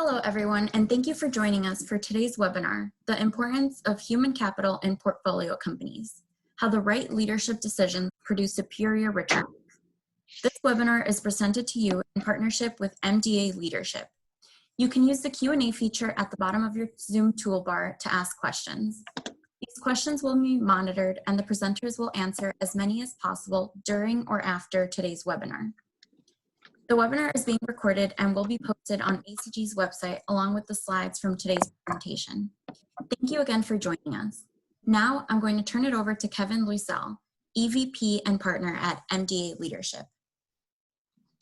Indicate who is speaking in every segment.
Speaker 1: Hello, everyone, and thank you for joining us for today's webinar, The Importance of Human Capital in Portfolio Companies, How the Right Leadership Decisions Produce Superior Returns. This webinar is presented to you in partnership with MDA Leadership. You can use the Q&A feature at the bottom of your Zoom toolbar to ask questions. These questions will be monitored and the presenters will answer as many as possible during or after today's webinar. The webinar is being recorded and will be posted on ACG's website along with the slides from today's presentation. Thank you again for joining us. Now I'm going to turn it over to Kevin Luisel, EVP and partner at MDA Leadership.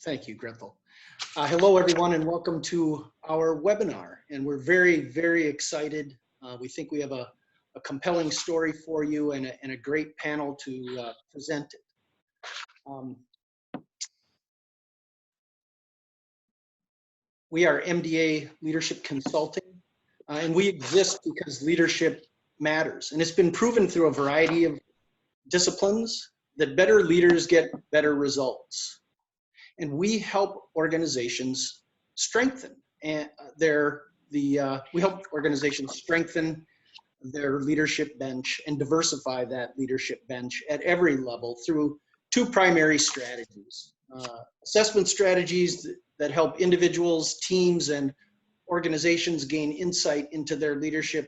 Speaker 2: Thank you, Gretel. Hello, everyone, and welcome to our webinar. And we're very, very excited. We think we have a compelling story for you and a great panel to present it. We are MDA Leadership Consulting, and we exist because leadership matters. And it's been proven through a variety of disciplines that better leaders get better results. And we help organizations strengthen their leadership bench and diversify that leadership bench at every level through two primary strategies. Assessment strategies that help individuals, teams, and organizations gain insight into their leadership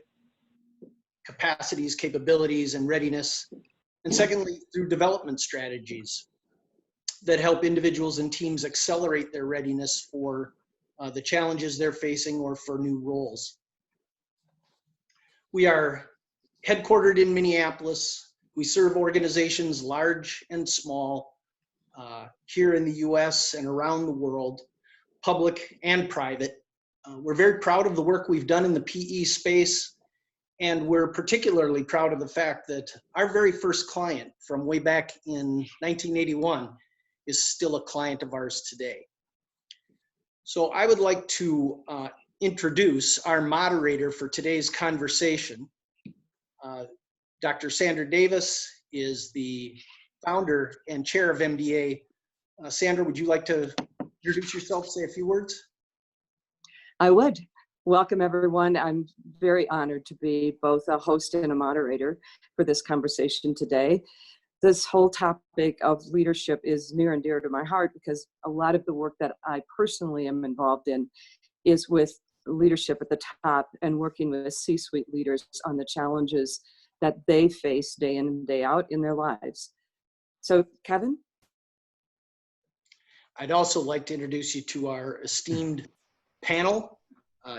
Speaker 2: capacities, capabilities, and readiness. And secondly, through development strategies that help individuals and teams accelerate their readiness for the challenges they're facing or for new roles. We are headquartered in Minneapolis. We serve organizations large and small here in the US and around the world, public and private. We're very proud of the work we've done in the PE space, and we're particularly proud of the fact that our very first client from way back in 1981 is still a client of ours today. So I would like to introduce our moderator for today's conversation. Dr. Sandra Davis is the founder and chair of MDA. Sandra, would you like to introduce yourself, say a few words?
Speaker 3: I would. Welcome, everyone. I'm very honored to be both a host and a moderator for this conversation today. This whole topic of leadership is near and dear to my heart because a lot of the work that I personally am involved in is with leadership at the top and working with C-suite leaders on the challenges that they face day in and day out in their lives. So, Kevin?
Speaker 2: I'd also like to introduce you to our esteemed panel,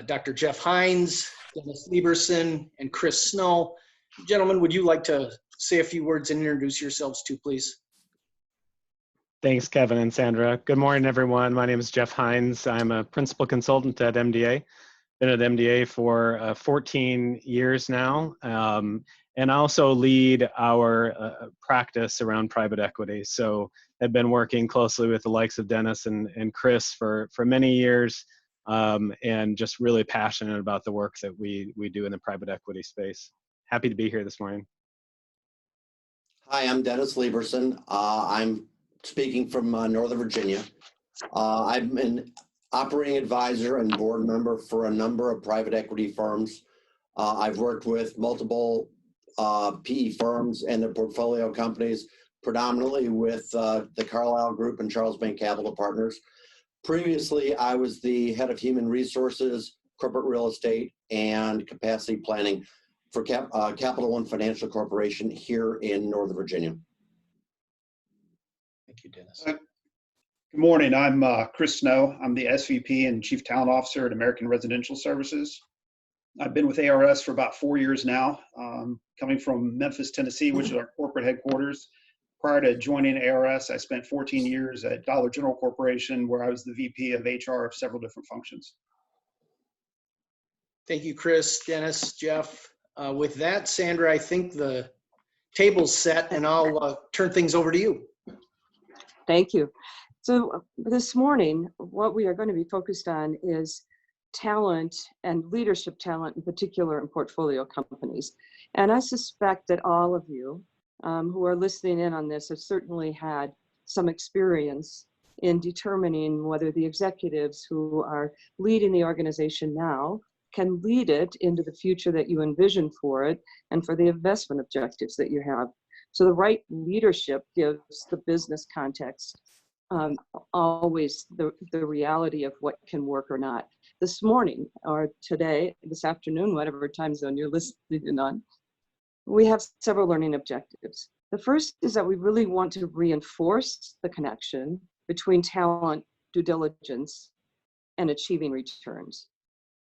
Speaker 2: Dr. Jeff Hines, Dennis Lieberson, and Chris Snow. Gentlemen, would you like to say a few words and introduce yourselves too, please?
Speaker 4: Thanks, Kevin and Sandra. Good morning, everyone. My name is Jeff Hines. I'm a principal consultant at MDA. Been at MDA for 14 years now, and I also lead our practice around private equity. So I've been working closely with the likes of Dennis and Chris for many years, and just really passionate about the work that we do in the private equity space. Happy to be here this morning.
Speaker 5: Hi, I'm Dennis Lieberson. I'm speaking from Northern Virginia. I'm an operating advisor and board member for a number of private equity firms. I've worked with multiple PE firms and their portfolio companies, predominantly with the Carlyle Group and Charles Bank Capital Partners. Previously, I was the head of human resources, corporate real estate, and capacity planning for Capital One Financial Corporation here in Northern Virginia.
Speaker 2: Thank you, Dennis.
Speaker 6: Good morning. I'm Chris Snow. I'm the SVP and Chief Talent Officer at American Residential Services. I've been with ARS for about 4 years now, coming from Memphis, Tennessee, which is our corporate headquarters. Prior to joining ARS, I spent 14 years at Dollar General Corporation, where I was the VP of HR of several different functions.
Speaker 2: Thank you, Chris, Dennis, Jeff. With that, Sandra, I think the table's set, and I'll turn things over to you.
Speaker 3: Thank you. So this morning, what we are going to be focused on is talent and leadership talent in particular in portfolio companies. And I suspect that all of you who are listening in on this have certainly had some experience in determining whether the executives who are leading the organization now can lead it into the future that you envision for it and for the investment objectives that you have. So the right leadership gives the business context always the reality of what can work or not. This morning or today, this afternoon, whatever time zone you're listening on, we have several learning objectives. The first is that we really want to reinforce the connection between talent, due diligence, and achieving returns.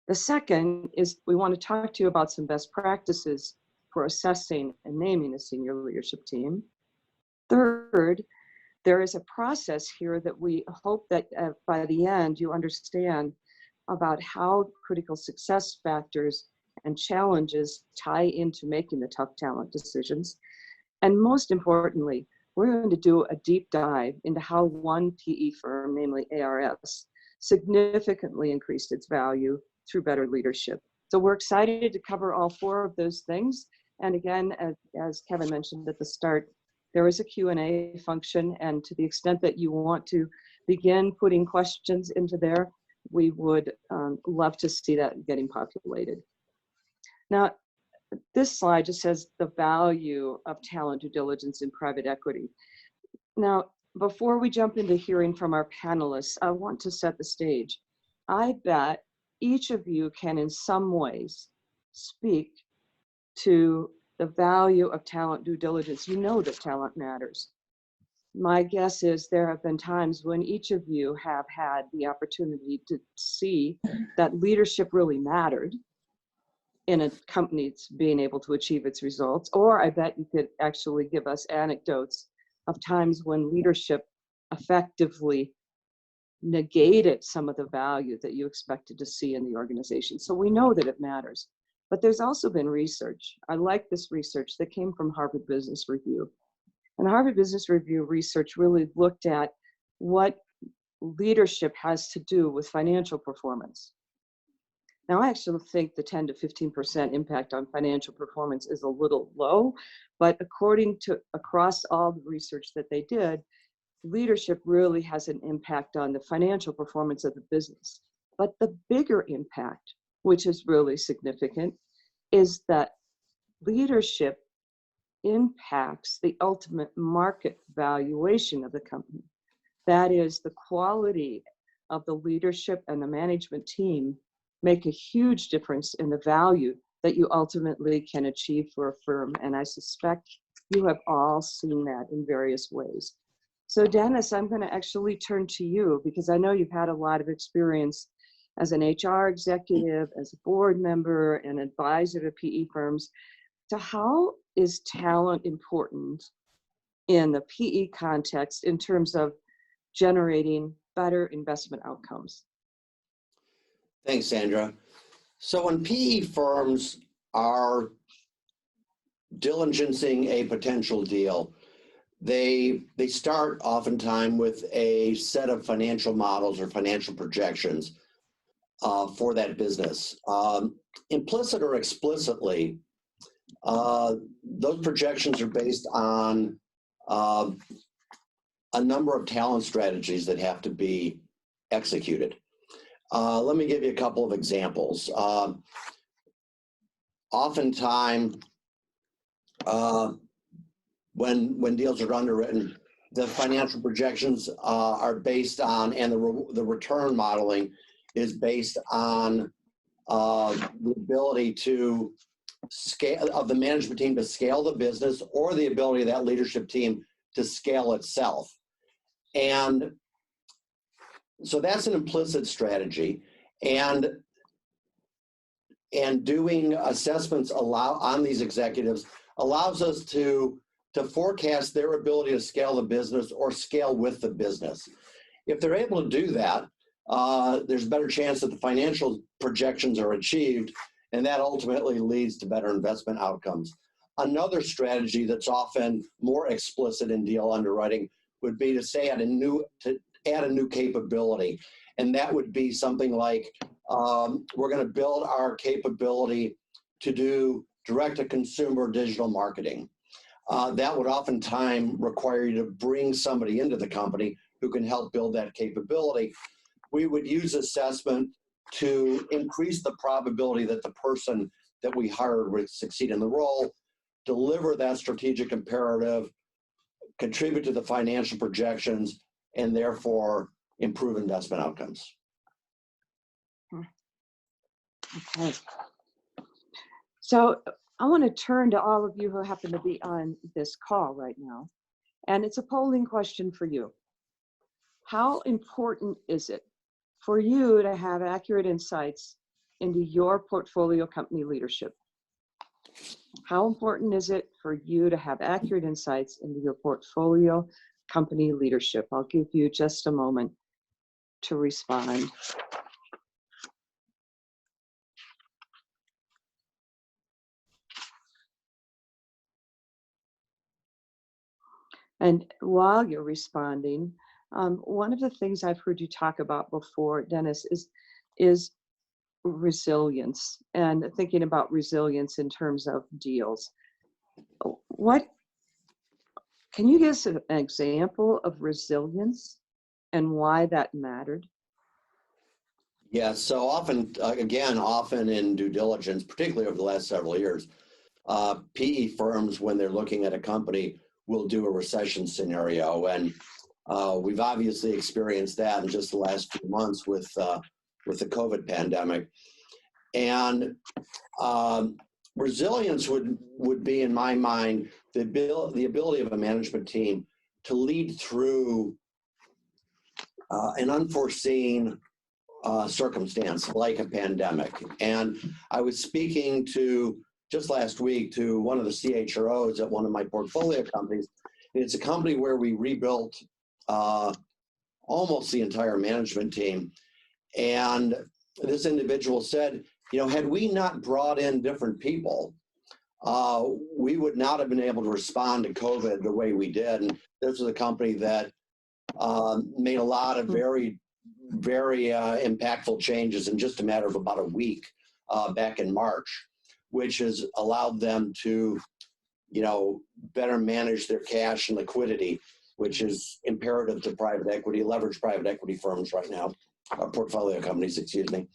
Speaker 3: The second is we want to talk to you about some best practices for assessing and naming a senior leadership team. Third, there is a process here that we hope that by the end you understand about how critical success factors and challenges tie into making the tough talent decisions. And most importantly, we're going to do a deep dive into how one PE firm, namely ARS, significantly increased its value through better leadership. So we're excited to cover all four of those things. And again, as Kevin mentioned at the start, there is a Q&A function, and to the extent that you want to begin putting questions into there, we would love to see that getting populated. Now, this slide just says the value of talent due diligence in private equity. Now, before we jump into hearing from our panelists, I want to set the stage. I bet each of you can in some ways speak to the value of talent due diligence. You know that talent matters. My guess is there have been times when each of you have had the opportunity to see that leadership really mattered in a company's being able to achieve its results. Or I bet you could actually give us anecdotes of times when leadership effectively negated some of the value that you expected to see in the organization. So we know that it matters. But there's also been research. I like this research that came from Harvard Business Review. And Harvard Business Review research really looked at what leadership has to do with financial performance. Now, I actually think the 10 to 15% impact on financial performance is a little low, but according to across all the research that they did, leadership really has an impact on the financial performance of the business. But the bigger impact, which is really significant, is that leadership impacts the ultimate market valuation of the company. That is, the quality of the leadership and the management team make a huge difference in the value that you ultimately can achieve for a firm. And I suspect you have all seen that in various ways. So Dennis, I'm going to actually turn to you because I know you've had a lot of experience as an HR executive, as a board member, and advisor to PE firms. So how is talent important in the PE context in terms of generating better investment outcomes?
Speaker 5: Thanks, Sandra. So when PE firms are diligencing a potential deal, they start oftentimes with a set of financial models or financial projections for that business. Implicit or explicitly, those projections are based on a number of talent strategies that have to be executed. Let me give you a couple of examples. Oftentimes, when deals are underwritten, the financial projections are based on, and the return modeling is based on the ability to scale of the management team to scale the business, or the ability of that leadership team to scale itself. And so that's an implicit strategy. And doing assessments on these executives allows us to forecast their ability to scale the business or scale with the business. If they're able to do that, there's a better chance that the financial projections are achieved, and that ultimately leads to better investment outcomes. Another strategy that's often more explicit in deal underwriting would be to add a new capability. And that would be something like, we're going to build our capability to do direct-to-consumer digital marketing. That would oftentimes require you to bring somebody into the company who can help build that capability. We would use assessment to increase the probability that the person that we hired would succeed in the role, deliver that strategic imperative, contribute to the financial projections, and therefore improve investment outcomes.
Speaker 3: Okay. So I want to turn to all of you who happen to be on this call right now. And it's a polling question for you. How important is it for you to have accurate insights into your portfolio company leadership? How important is it for you to have accurate insights into your portfolio company leadership? I'll give you just a moment to respond. And while you're responding, one of the things I've heard you talk about before, Dennis, is resilience, and thinking about resilience in terms of deals. What can you give us an example of resilience and why that mattered?
Speaker 5: Yeah, so often, again, often in due diligence, particularly over the last several years, PE firms, when they're looking at a company, will do a recession scenario. And we've obviously experienced that in just the last few months with the COVID pandemic. And resilience would be, in my mind, the ability of a management team to lead through an unforeseen circumstance like a pandemic. And I was speaking to, just last week, to one of the CHROs at one of my portfolio companies. It's a company where we rebuilt almost the entire management team. And this individual said, you know, had we not brought in different people, we would not have been able to respond to COVID the way we did. And this was a company that made a lot of very impactful changes in just a matter of about a week back in March, which has allowed them to, you know, better manage their cash and liquidity, which is imperative to private equity, leveraged private equity firms right now, portfolio companies, excuse me.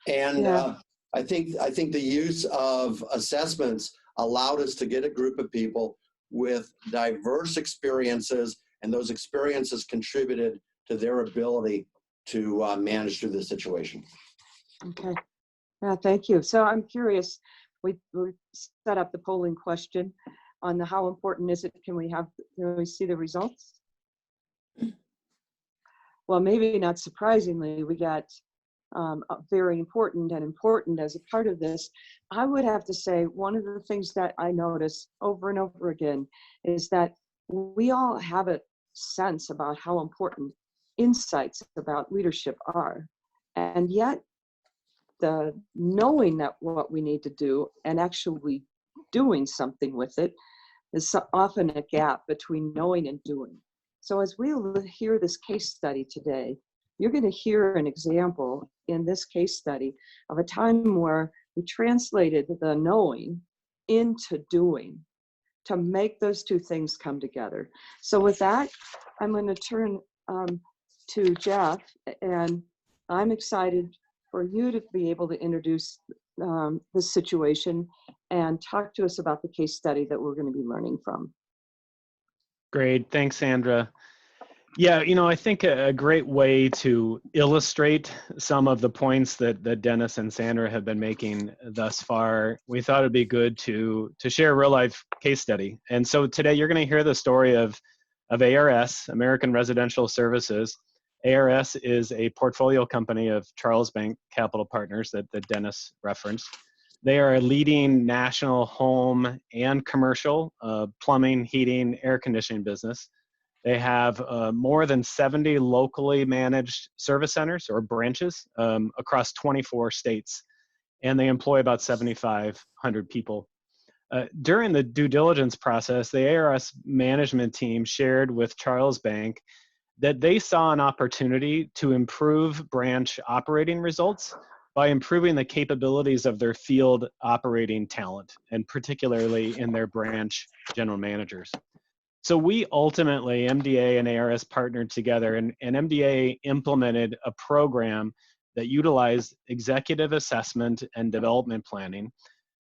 Speaker 5: And
Speaker 3: Yeah.
Speaker 5: I think the use of assessments allowed us to get a group of people with diverse experiences, and those experiences contributed to their ability to manage through this situation.
Speaker 3: Okay. Yeah, thank you. So I'm curious, we set up the polling question on the how important is it, can we see the results? Well, maybe not surprisingly, we got very important, and important as a part of this. I would have to say one of the things that I notice over and over again is that we all have a sense about how important insights about leadership are. And yet the knowing that what we need to do and actually doing something with it is so often a gap between knowing and doing. So as we hear this case study today, you're going to hear an example in this case study of a time where we translated the knowing into doing to make those two things come together. So with that, I'm going to turn to Jeff, and I'm excited for you to be able to introduce the situation and talk to us about the case study that we're going to be learning from.
Speaker 4: Great, thanks, Sandra. Yeah, you know, I think a great way to illustrate some of the points that Dennis and Sandra have been making thus far, we thought it'd be good to share a real life case study. And so today you're going to hear the story of ARS, American Residential Services. ARS is a portfolio company of Charles Bank Capital Partners that Dennis referenced. They are a leading national home and commercial plumbing, heating, air conditioning business. They have more than 70 locally managed service centers or branches across 24 states, and they employ about 7,500 people. During the due diligence process, the ARS management team shared with Charles Bank that they saw an opportunity to improve branch operating results by improving the capabilities of their field operating talent, and particularly in their branch general managers. So we ultimately, MDA and ARS partnered together, and MDA implemented a program that utilized executive assessment and development planning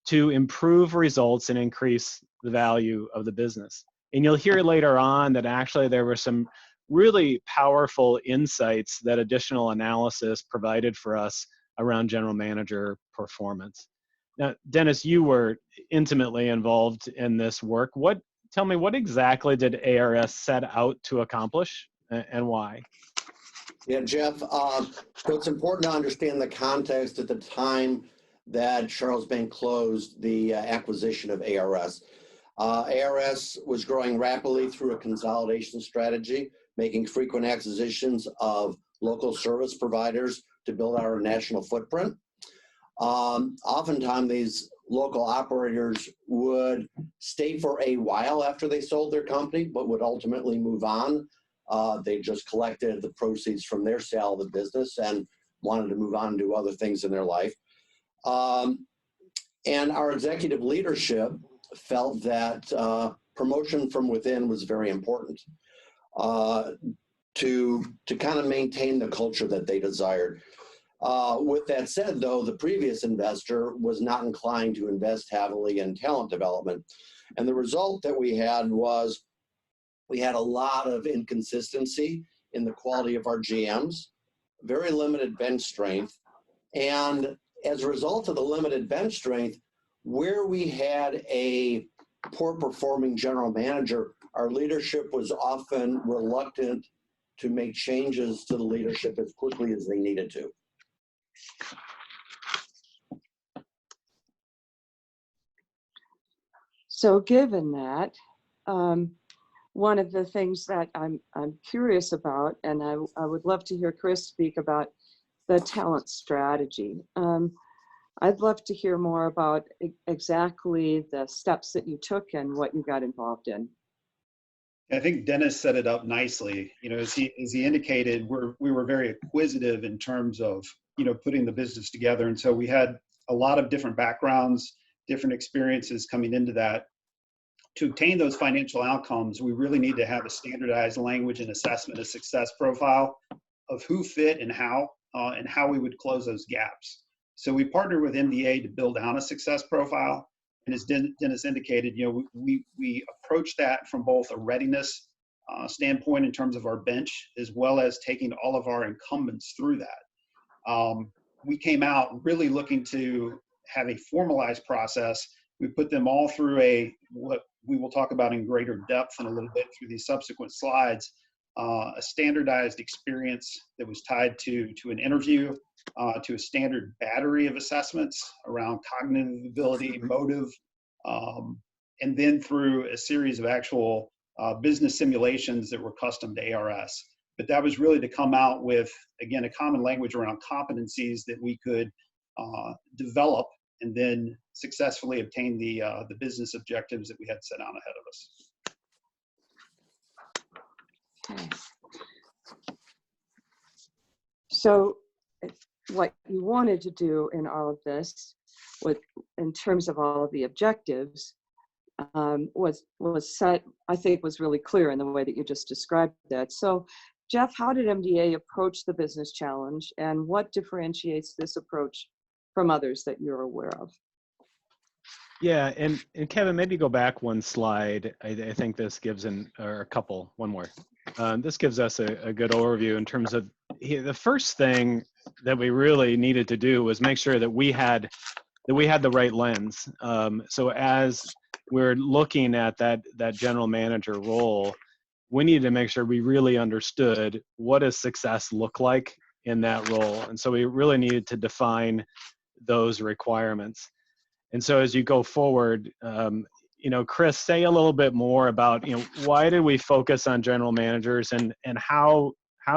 Speaker 4: to improve results and increase the value of the business. And you'll hear later on that actually there were some really powerful insights that additional analysis provided for us around general manager performance. Now, Dennis, you were intimately involved in this work. Tell me, what exactly did ARS set out to accomplish and why?
Speaker 5: Yeah, Jeff, so it's important to understand the context at the time that Charles Bank closed the acquisition of ARS. ARS was growing rapidly through a consolidation strategy, making frequent acquisitions of local service providers to build our national footprint. Oftentimes, these local operators would stay for a while after they sold their company, but would ultimately move on. They just collected the proceeds from their sale of the business and wanted to move on and do other things in their life. And our executive leadership felt that promotion from within was very important to kind of maintain the culture that they desired. With that said, though, the previous investor was not inclined to invest heavily in talent development. And the result that we had was we had a lot of inconsistency in the quality of our GMs, very limited bench strength. And as a result of the limited bench strength, where we had a poor performing general manager, our leadership was often reluctant to make changes to the leadership as quickly as they needed to.
Speaker 3: So given that, one of the things that I'm curious about, and I would love to hear Chris speak about the talent strategy. I'd love to hear more about exactly the steps that you took and what you got involved in.
Speaker 6: I think Dennis set it up nicely. You know, as he indicated, we were very acquisitive in terms of, you know, putting the business together. And so we had a lot of different backgrounds, different experiences coming into that. To obtain those financial outcomes, we really need to have a standardized language and assessment of success profile of who fit and how we would close those gaps. So we partnered with MDA to build out a success profile. And as Dennis indicated, you know, we approached that from both a readiness standpoint in terms of our bench, as well as taking all of our incumbents through that. We came out really looking to have a formalized process. We put them all through what we will talk about in greater depth in a little bit through these subsequent slides, a standardized experience that was tied to an interview, to a standard battery of assessments around cognitive ability, motive, and then through a series of actual business simulations that were custom to ARS. But that was really to come out with, again, a common language around competencies that we could develop and then successfully obtain the business objectives that we had set out ahead of us.
Speaker 3: Okay. So what you wanted to do in all of this, in terms of all of the objectives, was set, I think was really clear in the way that you just described that. So Jeff, how did MDA approach the business challenge, and what differentiates this approach from others that you're aware of?
Speaker 4: Yeah, and Kevin, maybe go back one slide. I think this gives one more. This gives us a good overview in terms of the first thing that we really needed to do was make sure that we had the right lens. So as we're looking at that general manager role, we needed to make sure we really understood what does success look like in that role. And so we really needed to define those requirements. And so as you go forward, you know, Chris, say a little bit more about, you know, why did we focus on general managers, and how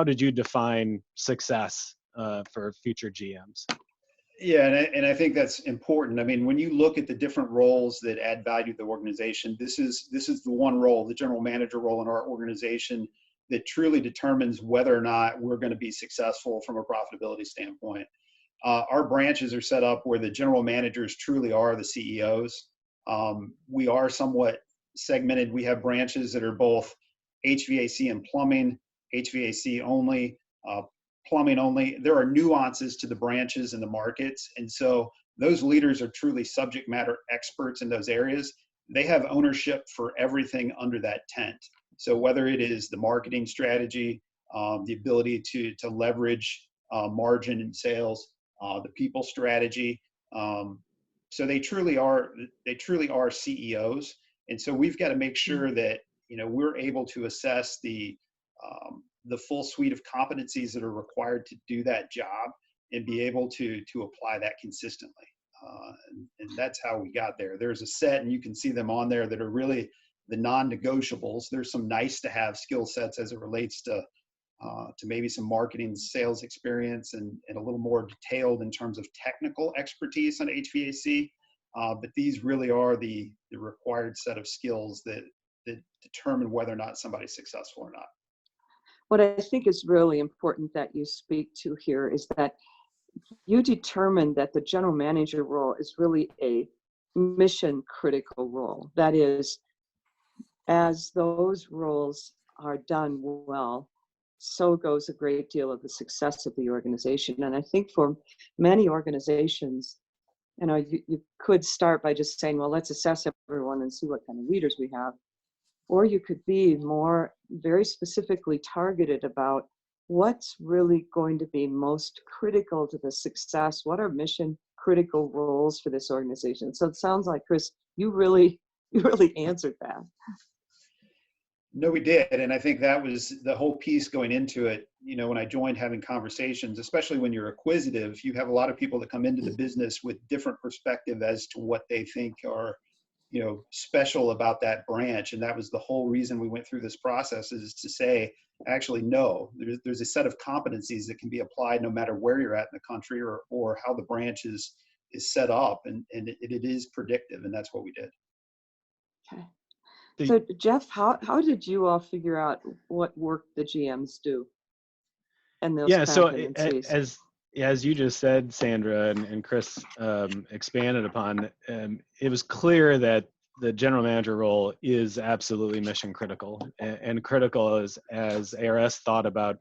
Speaker 4: did you define success for future GMs?
Speaker 6: Yeah, and I think that's important. I mean, when you look at the different roles that add value to the organization, this is the one role, the general manager role in our organization, that truly determines whether or not we're going to be successful from a profitability standpoint. Our branches are set up where the general managers truly are the CEOs. We are somewhat segmented. We have branches that are both HVAC and plumbing, HVAC only, plumbing only. There are nuances to the branches and the markets. And so those leaders are truly subject matter experts in those areas. They have ownership for everything under that tent. So whether it is the marketing strategy, the ability to leverage margin and sales, the people strategy. So they truly are CEOs. And so we've got to make sure that, we're able to assess the full suite of competencies that are required to do that job and be able to apply that consistently. And that's how we got there. There's a set, and you can see them on there, that are really the non-negotiables. There's some nice to have skill sets as it relates to maybe some marketing sales experience and a little more detailed in terms of technical expertise on HVAC. But these really are the required set of skills that determine whether or not somebody's successful or not.
Speaker 3: What I think is really important that you speak to here is that you determined that the general manager role is really a mission critical role. That is, as those roles are done well, so goes a great deal of the success of the organization. And I think for many organizations, you could start by just saying, well, let's assess everyone and see what kind of leaders we have. Or you could be more very specifically targeted about what's really going to be most critical to the success. What are mission critical roles for this organization? So it sounds like, Chris, you really answered that.
Speaker 6: No, we did. And I think that was the whole piece going into it. When I joined, having conversations, especially when you're acquisitive, you have a lot of people that come into the business with different perspective as to what they think are, special about that branch. And that was the whole reason we went through this process, is to say, actually, no, there's a set of competencies that can be applied no matter where you're at in the country or how the branch is set up. And it is predictive. And that's what we did. Okay.
Speaker 3: So Jeff, how did you all figure out what work the GMs do? And those competencies?
Speaker 4: As you just said, Sandra, and Chris expanded upon, it was clear that the general manager role is absolutely mission critical, and critical as ARS thought about,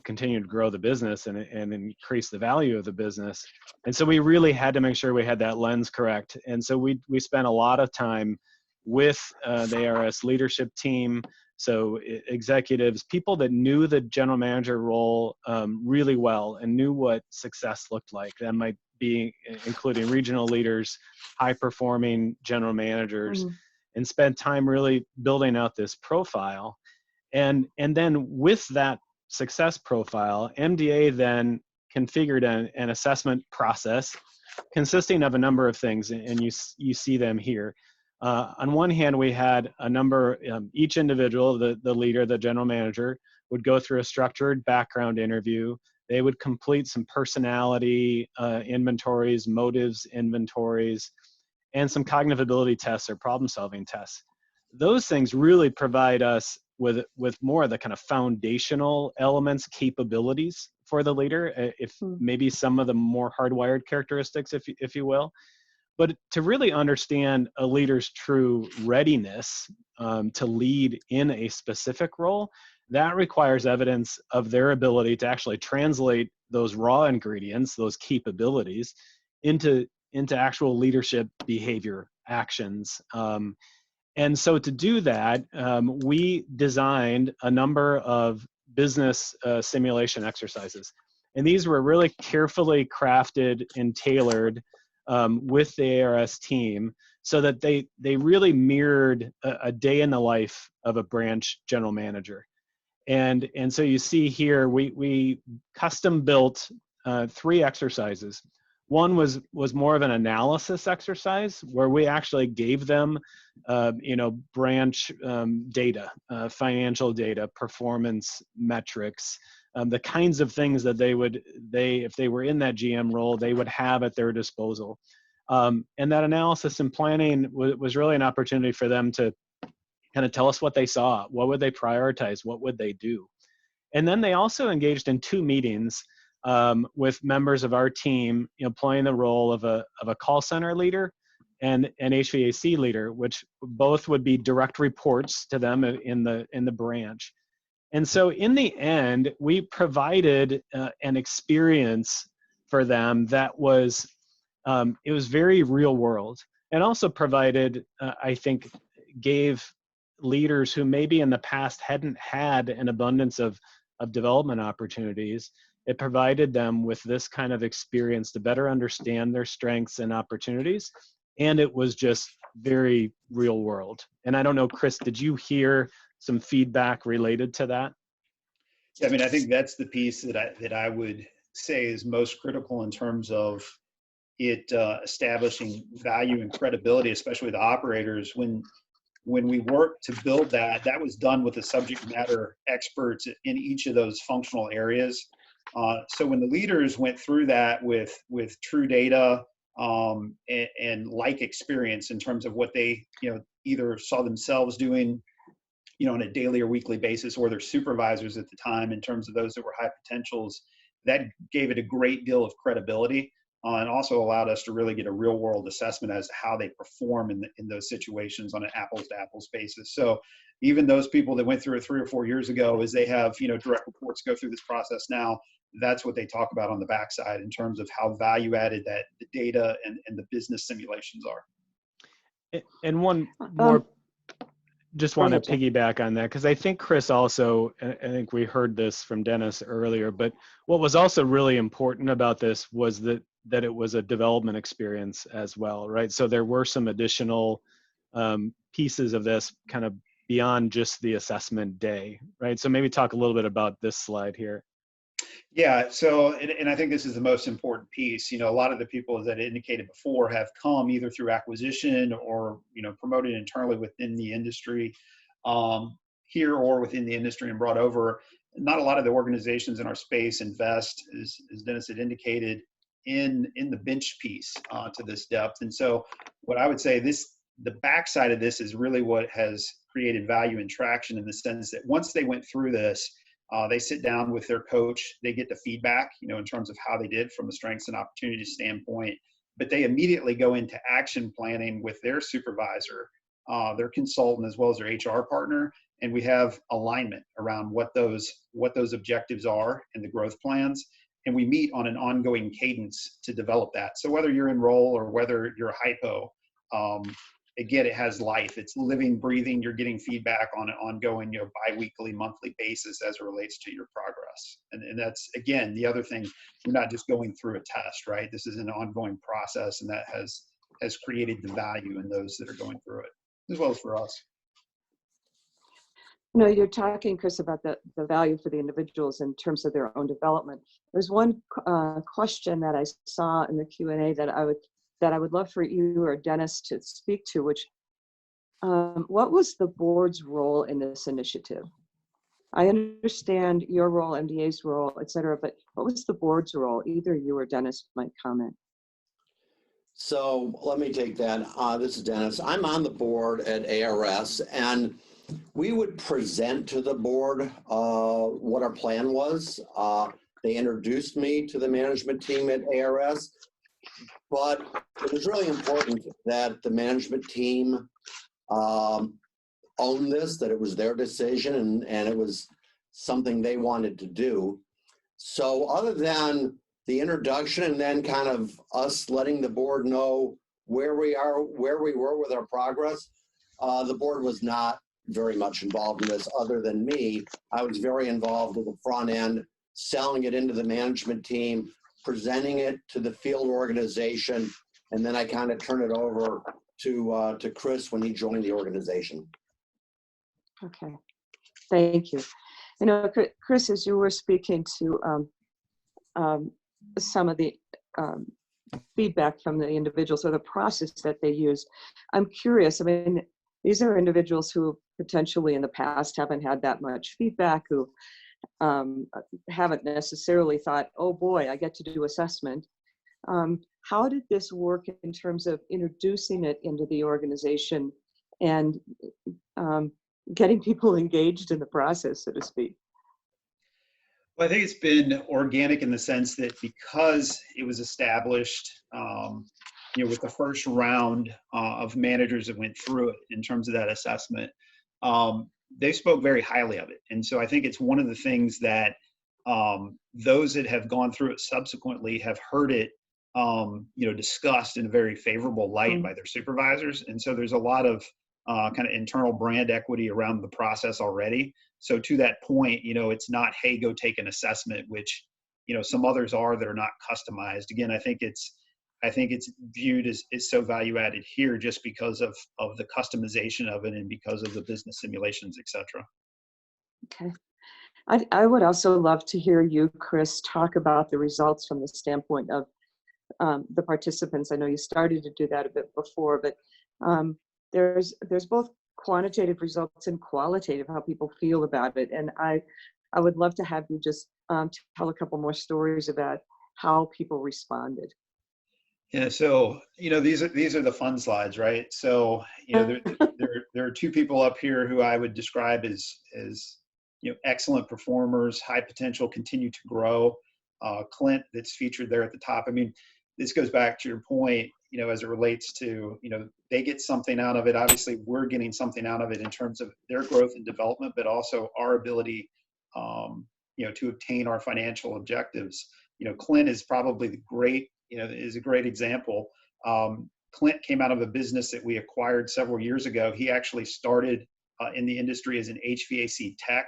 Speaker 4: continue to grow the business and increase the value of the business. And so we really had to make sure we had that lens correct. And so we spent a lot of time with the ARS leadership team, so executives, people that knew the general manager role really well and knew what success looked like. That might be including regional leaders, high-performing general managers, and spent time really building out this profile. And then with that success profile, MDA then configured an assessment process consisting of a number of things, and you see them here. On one hand, we had a number, each individual, the leader, the general manager, would go through a structured background interview. They would complete some personality inventories, motives inventories, and some cognitive ability tests or problem-solving tests. Those things really provide us with more of the kind of foundational elements, capabilities for the leader, if maybe some of the more hardwired characteristics, if you will. But to really understand a leader's true readiness to lead in a specific role, that requires evidence of their ability to actually translate those raw ingredients, those capabilities, into actual leadership behavior actions. And so to do that, we designed a number of business simulation exercises. And these were really carefully crafted and tailored with the ARS team so that they really mirrored a day in the life of a branch general manager. And so you see here, we custom built 3 exercises. One was more of an analysis exercise where we actually gave them, branch data, financial data, performance metrics, the kinds of things that if they were in that GM role, they would have at their disposal. And that analysis and planning was really an opportunity for them to kind of tell us what they saw, what would they prioritize, what would they do. And then they also engaged in 2 meetings with members of our team, playing the role of a call center leader and an HVAC leader, which both would be direct reports to them in the branch. And so in the end, we provided an experience for them that was, it was very real world, and also provided, I think, gave leaders who maybe in the past hadn't had an abundance of development opportunities, it provided them with this kind of experience to better understand their strengths and opportunities. And it was just very real world. And I don't know, Chris, did you hear some feedback related to that?
Speaker 6: Yeah, I mean, I think that's the piece that I would say is most critical in terms of it establishing value and credibility, especially with operators. When we worked to build that, that was done with the subject matter experts in each of those functional areas. So when the leaders went through that with true data and like experience in terms of what they either saw themselves doing on a daily or weekly basis, or their supervisors at the time in terms of those that were high potentials, that gave it a great deal of credibility. And also allowed us to really get a real world assessment as to how they perform in those situations on an apples to apples basis. So even those people that went through it 3 or 4 years ago, as they have direct reports go through this process now, that's what they talk about on the backside in terms of how value added that the data and the business simulations are.
Speaker 4: And one more, just want to piggyback on that, because I think Chris also, I think we heard this from Dennis earlier, but what was also really important about this was that it was a development experience as well, right? So there were some additional pieces of this kind of beyond just the assessment day, right? So maybe talk a little bit about this slide here.
Speaker 6: Yeah, so, and I think this is the most important piece. A lot of the people, as I indicated before, have come either through acquisition or, promoted internally within the industry here or within the industry and brought over. Not a lot of the organizations in our space invest, as Dennis had indicated, in the bench piece to this depth. And so what I would say, the backside of this is really what has created value and traction, in the sense that once they went through this, they sit down with their coach, they get the feedback, in terms of how they did from a strengths and opportunities standpoint, but they immediately go into action planning with their supervisor, their consultant, as well as their HR partner. And we have alignment around what those objectives are and the growth plans. And we meet on an ongoing cadence to develop that. So whether you're in role or whether you're hypo, again, it has life. It's living, breathing. You're getting feedback on an ongoing, bi-weekly, monthly basis as it relates to your progress. And that's, again, the other thing, you're not just going through a test, right? This is an ongoing process, and that has created the value in those that are going through it, as well as for us.
Speaker 3: You're talking, Chris, about the value for the individuals in terms of their own development. There's one question that I saw in the Q&A that I would love for you or Dennis to speak to, which, what was the board's role in this initiative? I understand your role, MDA's role, et cetera, but what was the board's role? Either you or Dennis might comment.
Speaker 5: So let me take that. This is Dennis. I'm on the board at ARS, and we would present to the board what our plan was. They introduced me to the management team at ARS, but it was really important that the management team own this, that it was their decision and it was something they wanted to do. So other than the introduction and then kind of us letting the board know where we were with our progress, the board was not very much involved in this other than me. I was very involved at the front end, selling it into the management team, presenting it to the field organization, and then I kind of turn it over to Chris when he joined the organization.
Speaker 3: Okay, thank you. Chris, as you were speaking to some of the feedback from the individuals or the process that they use, I'm curious. I mean, these are individuals who potentially in the past haven't had that much feedback, who haven't necessarily thought, oh boy, I get to do assessment. How did this work in terms of introducing it into the organization and getting people engaged in the process, so to speak?
Speaker 6: Well, I think it's been organic in the sense that because it was established with the first round of managers that went through it in terms of that assessment, they spoke very highly of it. And so I think it's one of the things that those that have gone through it subsequently have heard it, discussed in a very favorable light by their supervisors. And so there's a lot of kind of internal brand equity around the process already. So to that point, it's not, hey, go take an assessment, which, some others are that are not customized. Again, I think it's viewed as so value added here just because of the customization of it and because of the business simulations, et cetera.
Speaker 3: Okay. I would also love to hear you, Chris, talk about the results from the standpoint of the participants. I know you started to do that a bit before, but there's both quantitative results and qualitative, how people feel about it. And I would love to have you just tell a couple more stories about how people responded.
Speaker 6: Yeah, so these are the fun slides, right? So there are two people up here who I would describe as excellent performers, high potential, continue to grow. Clint, that's featured there at the top. I mean, this goes back to your point, as it relates to they get something out of it. Obviously, we're getting something out of it in terms of their growth and development, but also our ability, to obtain our financial objectives. Clint is probably is a great example. Clint came out of a business that we acquired several years ago. He actually started in the industry as an HVAC tech.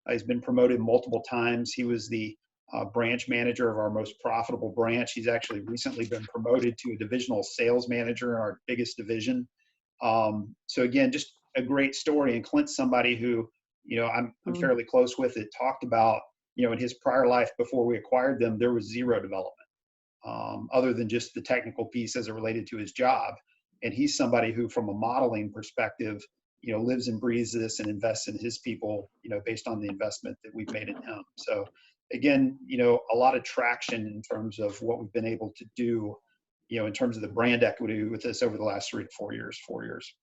Speaker 6: He's been promoted multiple times. He was the branch manager of our most profitable branch. He's actually recently been promoted to a divisional sales manager in our biggest division. So again, just a great story. And Clint's somebody who, I'm fairly close with it, talked about, in his prior life before we acquired them, there was zero development. Other than just the technical piece as it related to his job. And he's somebody who, from a modeling perspective, lives and breathes this and invests in his people, based on the investment that we've made in him. So again, a lot of traction in terms of what we've been able to do, in terms of the brand equity with this over the last 3 to 4 years, 4 years.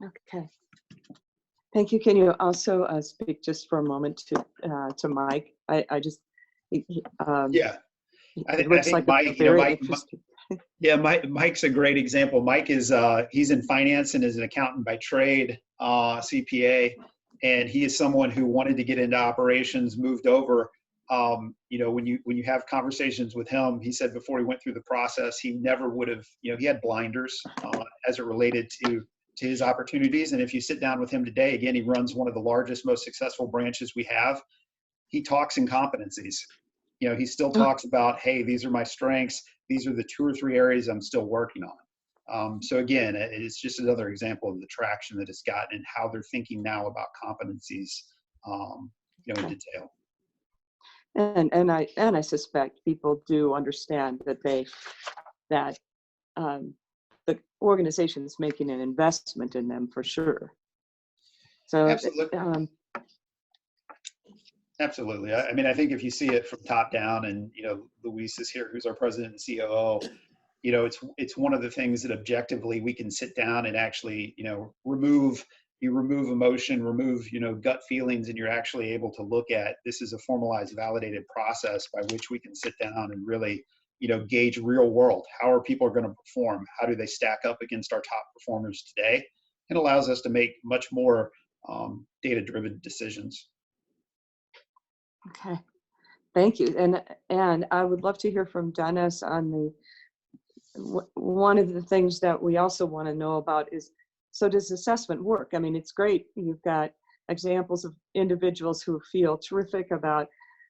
Speaker 3: Okay. Thank you. Can you also speak just for a moment to Mike? I just
Speaker 6: Yeah, I think
Speaker 3: like
Speaker 6: Mike, Mike's a great example. Mike is he's in finance and is an accountant by trade, CPA, and he is someone who wanted to get into operations, moved over. When you have conversations with him, he said before he went through the process, he never would have, he had blinders as it related to his opportunities. And if you sit down with him today, again, he runs one of the largest, most successful branches we have. He talks in competencies. He still talks about, hey, these are my strengths. These are the 2 or 3 areas I'm still working on. So again, it's just another example of the traction that it's gotten and how they're thinking now about competencies, in detail.
Speaker 3: And I suspect people do understand that the organization is making an investment in them for sure. So
Speaker 6: absolutely. Absolutely. I mean, I think if you see it from top down, and Luis is here, who's our president and COO, it's one of the things that objectively we can sit down and actually, remove emotion, remove, gut feelings, and you're actually able to look at this is a formalized, validated process by which we can sit down and really, gauge real world. How are people going to perform? How do they stack up against our top performers today? It allows us to make much more data-driven decisions.
Speaker 3: Okay, thank you. And I would love to hear from Dennis on one of the things that we also want to know about is, so does assessment work? I mean, it's great. You've got examples of individuals who feel terrific about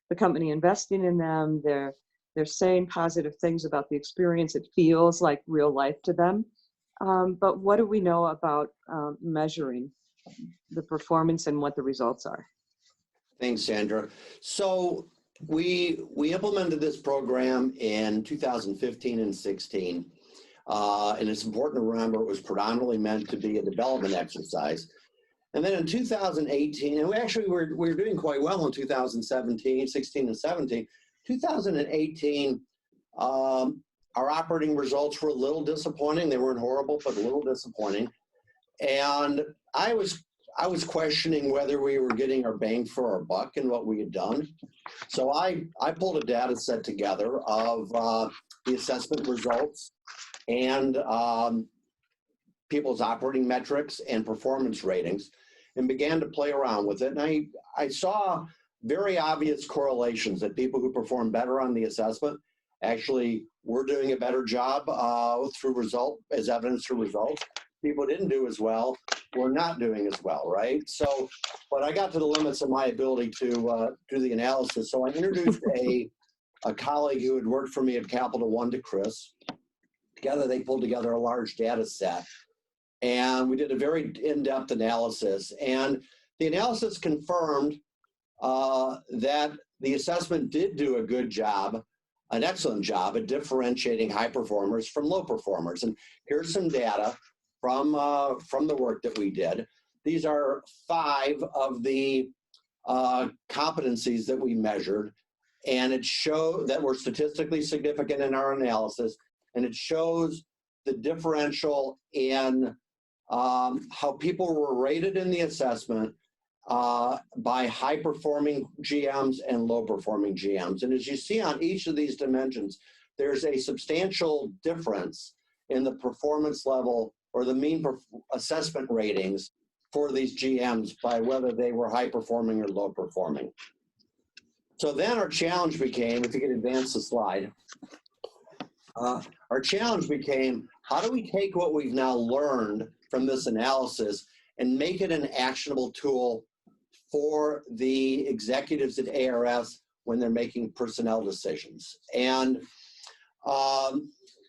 Speaker 3: the company investing in them. They're saying positive things about the experience. It feels like real life to them. But what do we know about measuring the performance and what the results are?
Speaker 5: Thanks, Sandra. So we implemented this program in 2015 and 16. And it's important to remember it was predominantly meant to be a development exercise. And then in 2018, and we were doing quite well in 2017, 16 and 17. 2018, our operating results were a little disappointing. They weren't horrible, but a little disappointing. And I was I was questioning whether we were getting our bang for our buck and what we had done. So I pulled a data set together of the assessment results and people's operating metrics and performance ratings and began to play around with it. And I saw very obvious correlations that people who perform better on the assessment actually were doing a better job as evidence through results. People who didn't do as well were not doing as well, right? So, but I got to the limits of my ability to do the analysis. So I introduced a colleague who had worked for me at Capital One to Chris. Together, they pulled together a large data set. And we did a very in-depth analysis. And the analysis confirmed that the assessment did do a good job, an excellent job at differentiating high performers from low performers. And here's some data from the work that we did. These are 5 of the competencies that we measured, and it showed that were statistically significant in our analysis, and it shows the differential in how people were rated in the assessment by high-performing GMs and low-performing GMs. And as you see on each of these dimensions, there's a substantial difference in the performance level or the mean assessment ratings for these GMs by whether they were high-performing or low-performing. So then our challenge became, if you could advance the slide, our challenge became, how do we take what we've now learned from this analysis and make it an actionable tool for the executives at ARS when they're making personnel decisions? And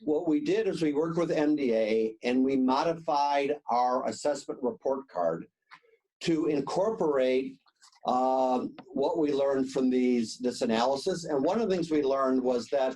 Speaker 5: what we did is we worked with MDA and we modified our assessment report card to incorporate what we learned from this analysis. And one of the things we learned was that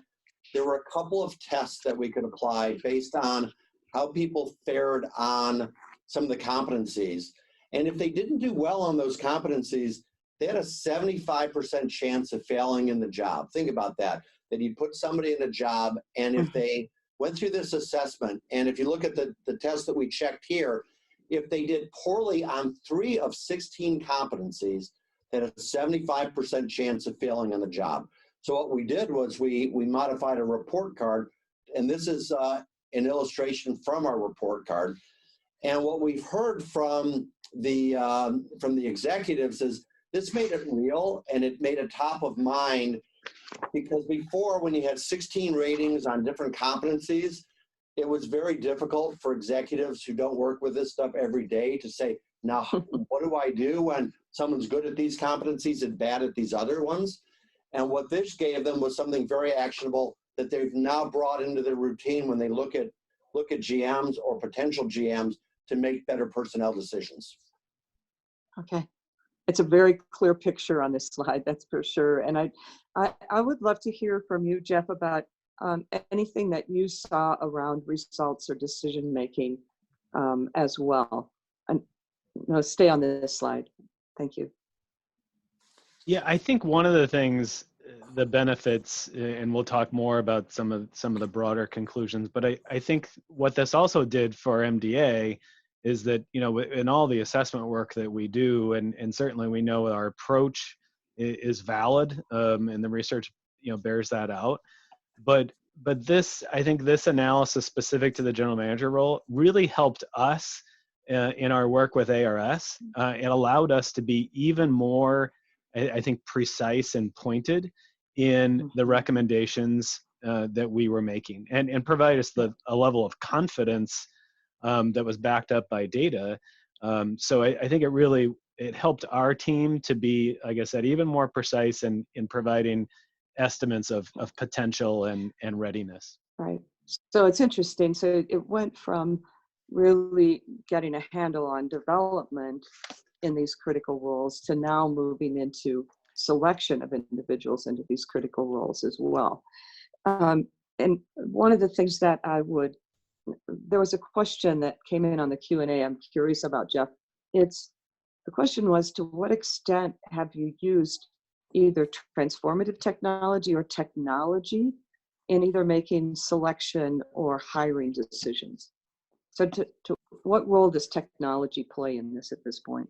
Speaker 5: there were a couple of tests that we could apply based on how people fared on some of the competencies. And if they didn't do well on those competencies, they had a 75% chance of failing in the job. Think about that you put somebody in a job, and if they went through this assessment, and if you look at the test that we checked here, if they did poorly on 3 of 16 competencies, they had a 75% chance of failing on the job. So what we did was we modified a report card, and this is an illustration from our report card. And what we've heard from the executives is this made it real, and it made it top of mind, because before, when you had 16 ratings on different competencies, it was very difficult for executives who don't work with this stuff every day to say, now, what do I do when someone's good at these competencies and bad at these other ones? And what this gave them was something very actionable that they've now brought into their routine when they look at GMs or potential GMs to make better personnel decisions.
Speaker 3: Okay. It's a very clear picture on this slide, that's for sure. And I would love to hear from you, Jeff, about anything that you saw around results or decision-making as well. And no, stay on this slide. Thank you.
Speaker 4: Yeah, I think one of the things, the benefits, and we'll talk more about some of the broader conclusions, but I think what this also did for MDA is that, in all the assessment work that we do, and certainly we know our approach is valid, and the research, bears that out. But this, I think this analysis specific to the general manager role really helped us in our work with ARS. It allowed us to be even more, I think, precise and pointed in the recommendations that we were making, and provide us a level of confidence that was backed up by data. So I think it helped our team to be, like I said, even more precise in providing estimates of potential and readiness.
Speaker 3: Right. So it's interesting. So it went from really getting a handle on development in these critical roles to now moving into selection of individuals into these critical roles as well. And one of the things that there was a question that came in on the Q&A I'm curious about, Jeff. The question was, to what extent have you used either transformative technology or technology in either making selection or hiring decisions? So to what role does technology play in this at this point?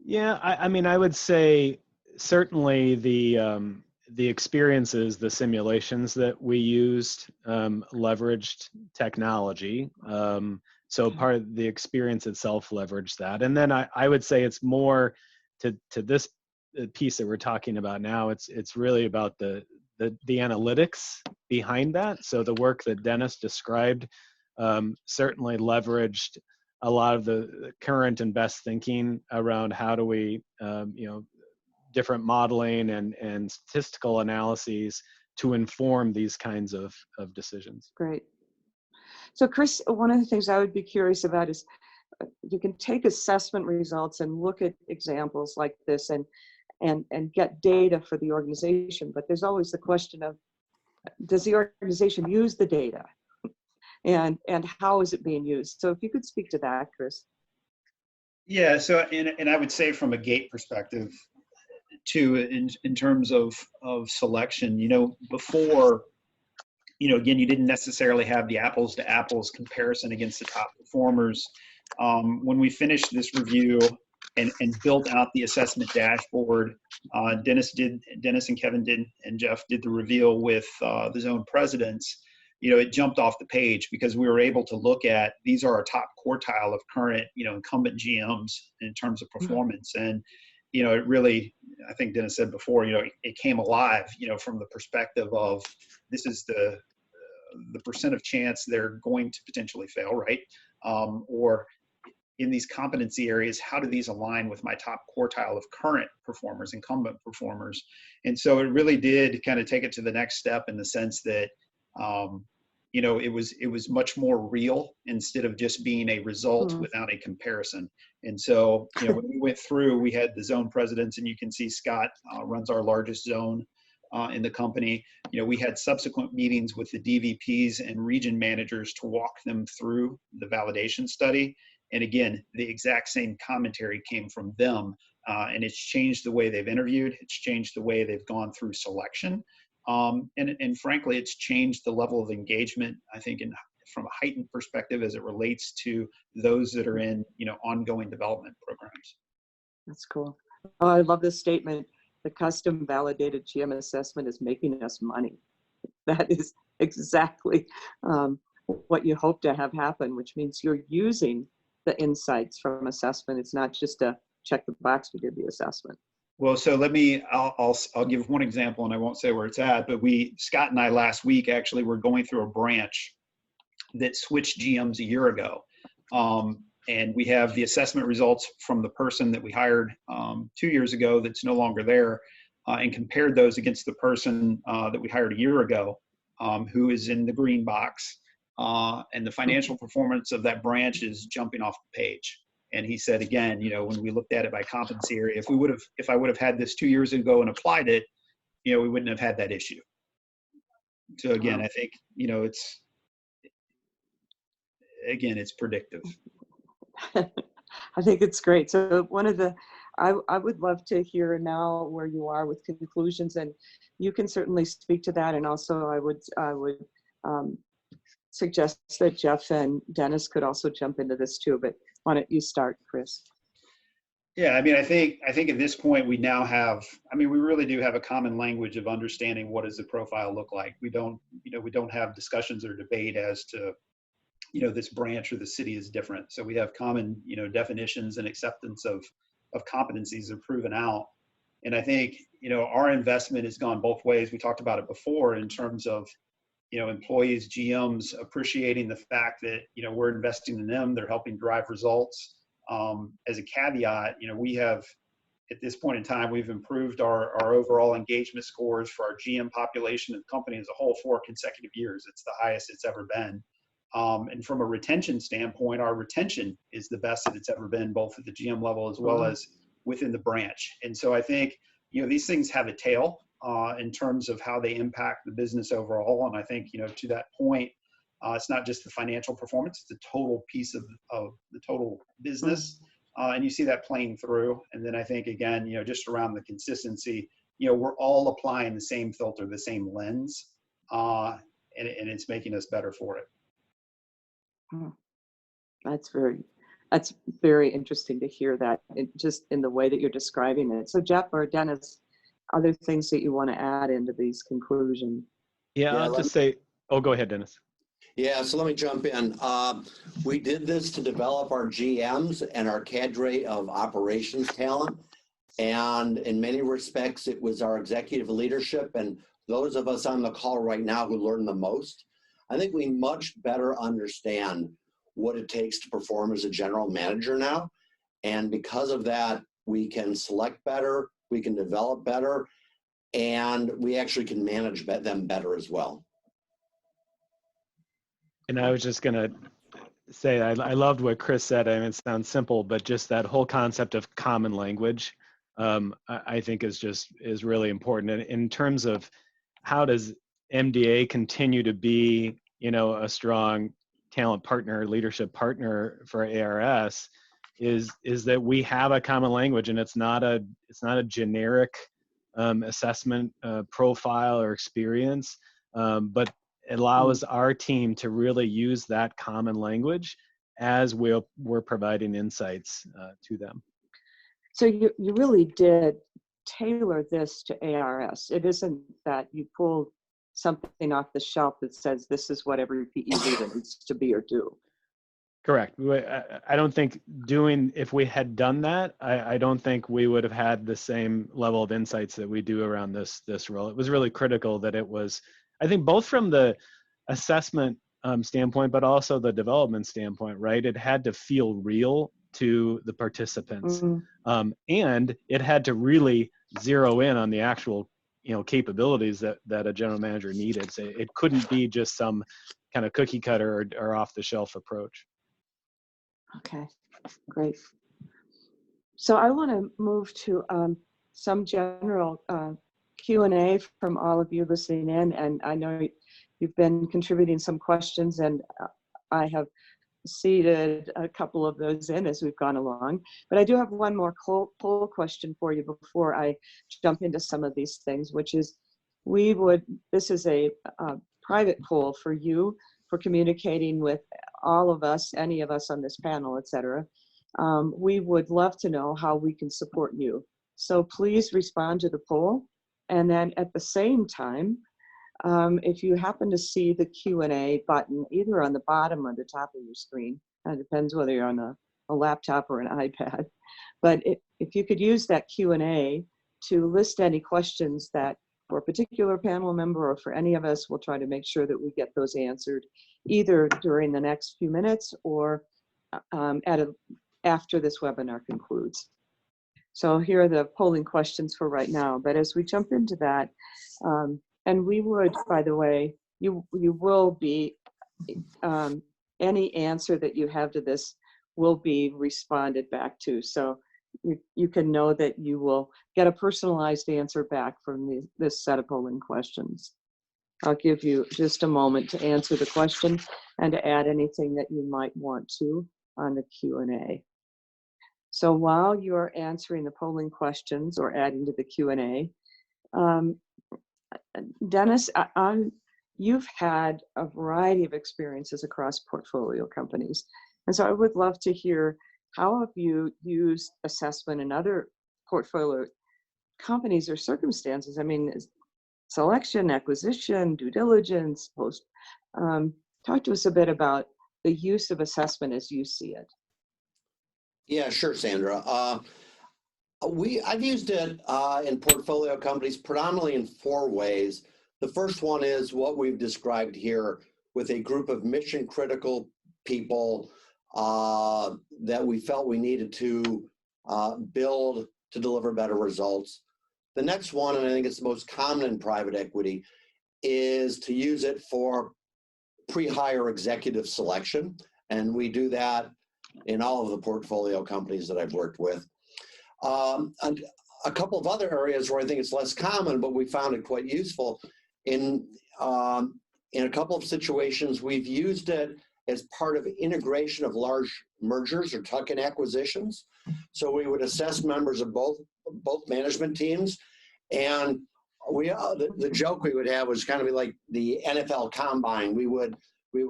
Speaker 4: Yeah, I mean, I would say certainly the experiences, the simulations that we used leveraged technology. So part of the experience itself leveraged that. And then I would say it's more to this piece that we're talking about now. It's really about the analytics behind that. So the work that Dennis described certainly leveraged a lot of the current and best thinking around how do we, different modeling and statistical analyses to inform these kinds of decisions.
Speaker 3: Great. So Chris, one of the things I would be curious about is you can take assessment results and look at examples like this and get data for the organization, but there's always the question of, does the organization use the data? And how is it being used? So if you could speak to that, Chris.
Speaker 6: Yeah, so and I would say from a gate perspective too, in terms of selection, before, again, you didn't necessarily have the apples to apples comparison against the top performers. When we finished this review and built out the assessment dashboard, Dennis and Kevin did, and Jeff did the reveal with the zone presidents. It jumped off the page because we were able to look at, these are our top quartile of current, incumbent GMs in terms of performance. And, it really, I think Dennis said before, it came alive, from the perspective of, this is the percent of chance they're going to potentially fail, right? Or in these competency areas, how do these align with my top quartile of current performers, incumbent performers? And so it really did kind of take it to the next step in the sense that, it was much more real instead of just being a result without a comparison. And so, when we went through, we had the zone presidents, and you can see Scott runs our largest zone in the company. We had subsequent meetings with the DVPs and region managers to walk them through the validation study. And again, the exact same commentary came from them. And it's changed the way they've interviewed. It's changed the way they've gone through selection. And frankly, it's changed the level of engagement, I think, from a heightened perspective as it relates to those that are in, ongoing development programs.
Speaker 3: That's cool. Oh, I love this statement. The custom validated GM assessment is making us money. That is exactly what you hope to have happen, which means you're using the insights from assessment. It's not just a check the box, we did the assessment.
Speaker 6: Well, so I'll give one example, and I won't say where it's at, but Scott and I last week actually were going through a branch that switched GMs a year ago. And we have the assessment results from the person that we hired 2 years ago that's no longer there, and compared those against the person that we hired a year ago, who is in the green box. And the financial performance of that branch is jumping off the page. And he said, again, when we looked at it by competency area, if I would have had this 2 years ago and applied it, we wouldn't have had that issue. So again, I think, it's predictive.
Speaker 3: I think it's great. So I would love to hear now where you are with conclusions, and you can certainly speak to that. And also I would suggest that Jeff and Dennis could also jump into this too, but why don't you start, Chris?
Speaker 6: Yeah, I mean, I think at this point we now have, we really do have a common language of understanding what does the profile look like. We don't have discussions or debate as to, this branch or the city is different. So we have common, definitions and acceptance of competencies are proven out. And I think, our investment has gone both ways. We talked about it before in terms of, employees, GMs appreciating the fact that, we're investing in them, they're helping drive results. As a caveat, we have, at this point in time, we've improved our overall engagement scores for our GM population and the company as a whole 4 consecutive years. It's the highest it's ever been. And from a retention standpoint, our retention is the best that it's ever been, both at the GM level as well as within the branch. And so I think, these things have a tail in terms of how they impact the business overall. And I think, to that point, it's not just the financial performance, it's the total piece of the total business. And you see that playing through. And then I think, again, just around the consistency, we're all applying the same filter, the same lens, and it's making us better for it.
Speaker 3: That's very, That's very interesting to hear that, just in the way that you're describing it. So Jeff or Dennis, other things that you want to add into these conclusions?
Speaker 4: Yeah,
Speaker 5: Yeah,
Speaker 4: I'll just say, oh, go ahead, Dennis.
Speaker 5: Yeah, so let me jump in. We did this to develop our GMs and our cadre of operations talent. And in many respects, it was our executive leadership and those of us on the call right now who learned the most. I think we much better understand what it takes to perform as a general manager now. And because of that, we can select better, we can develop better, and we actually can manage them better as well.
Speaker 4: And I was just going to say, I loved what Chris said. I mean, it sounds simple, but just that whole concept of common language, I think is really important. And in terms of how does MDA continue to be, a strong talent partner, leadership partner for ARS, is that we have a common language, and it's not a generic assessment profile or experience, but it allows our team to really use that common language as we're providing insights to them.
Speaker 3: So you really did tailor this to ARS. It isn't that you pulled something off the shelf that says this is what every PE leader needs to be or do.
Speaker 4: Correct. I don't think if we had done that, I don't think we would have had the same level of insights that we do around this role. It was really critical that it was, I think, both from the assessment standpoint, but also the development standpoint, right? It had to feel real to the participants.
Speaker 3: Mm-hmm.
Speaker 4: And it had to really zero in on the actual, capabilities that a general manager needed. So it couldn't be just some kind of cookie cutter or off the shelf approach.
Speaker 3: Okay, great. So I want to move to some general Q&A from all of you listening in, and I know you've been contributing some questions, and I have seeded a couple of those in as we've gone along. But I do have one more poll question for you before I jump into some of these things, which is this is a private poll for you for communicating with all of us, any of us on this panel, etc. We would love to know how we can support you. So please respond to the poll. And then at the same time, if you happen to see the Q&A button, either on the bottom or the top of your screen, it depends whether you're on a laptop or an iPad, but if you could use that Q&A to list any questions that for a particular panel member or for any of us, we'll try to make sure that we get those answered either during the next few minutes or after this webinar concludes. So here are the polling questions for right now, but as we jump into that, and we would, by the way, you will be, any answer that you have to this will be responded back to. So you can know that you will get a personalized answer back from this set of polling questions. I'll give you just a moment to answer the question and to add anything that you might want to on the Q&A. So while you're answering the polling questions or adding to the Q&A, Dennis, you've had a variety of experiences across portfolio companies. And so I would love to hear, how have you used assessment in other portfolio companies or circumstances? I mean, selection, acquisition, due diligence, post. Talk to us a bit about the use of assessment as you see it.
Speaker 5: Yeah, sure, Sandra. I've used it in portfolio companies predominantly in 4 ways. The first one is what we've described here, with a group of mission critical people that we felt we needed to build to deliver better results. The next one, and I think it's the most common in private equity, is to use it for pre-hire executive selection. And we do that in all of the portfolio companies that I've worked with. And a couple of other areas where I think it's less common, but we found it quite useful. In a couple of situations, we've used it as part of integration of large mergers or tuck-in acquisitions. So we would assess members of both management teams, and the joke we would have was kind of be like the NFL Combine. We would